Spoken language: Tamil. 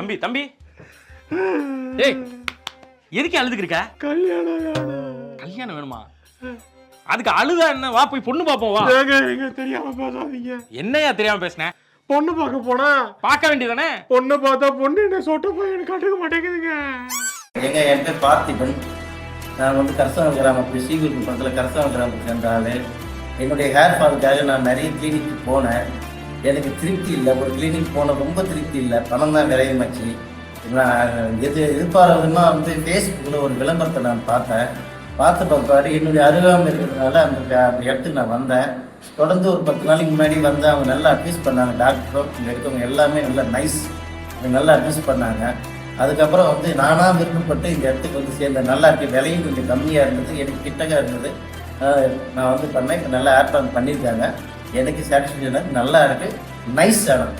தம்பி தம்பி ஏய் எதுக்கு அழுதுக்கு இருக்க? கல்யாணம் வேணுமா? அதுக்கு அழுதா என்ன? வா போய் பொண்ணு பாப்போம் வா. எங்க தெரியாம பேசாதீங்க. என்னையா தெரியாம பேசுன? பொண்ணு பார்க்க போனா பார்க்க வேண்டியதானே? பொண்ணு பார்த்தா பொண்ணு என்ன சொட்ட போய் எனக்கு கட்டுக்க மாட்டேங்குதுங்க. எங்க என் பேர் பார்த்திபன். நான் வந்து கரசாவல் கிராமத்தில் சீகுருக்கு பக்கத்தில் கரசாவல் கிராமத்தில் சேர்ந்த ஆள். என்னுடைய ஹேர் ஃபாலுக்காக நான் நிறைய கிளினிக்கு போனேன். எனக்கு திருப்தி இல்லை. ஒரு கிளினிக் போன ரொம்ப திருப்தி இல்லை. பணம் தான் விரையமாச்சு. நான் எதிர்பார்த்ததுன்னா வந்து ஃபேஸ்புக்கில் ஒரு விளம்பரத்தை நான் பார்த்த பிற்பாடு என்னுடைய அருகாமல் இருக்கிறதுனால அந்த இடத்துக்கு நான் வந்தேன். தொடர்ந்து ஒரு 10 நாளைக்கு முன்னாடி வந்து அவங்க நல்லா அட்வைஸ் பண்ணாங்க. டாக்டரும் இங்கே இருக்கவங்க எல்லாமே நல்லா நைஸ், நல்லா அட்வைஸ் பண்ணாங்க. அதுக்கப்புறம் வந்து நானாக விருப்பப்பட்டு இந்த இடத்துக்கு வந்து சேர்ந்த நல்லா இருக்குது. விலையும் கொஞ்சம் கம்மியாக இருந்தது, எனக்கு கிட்டக்க இருந்தது. நான் வந்து பண்ணேன். இப்போ நல்லா ஏற்பாடு பண்ணியிருக்காங்க. எனக்கு சாட்டிஸ்ஃபேக்ஷன் நல்லா இருக்குது. நைஸ் இடம்.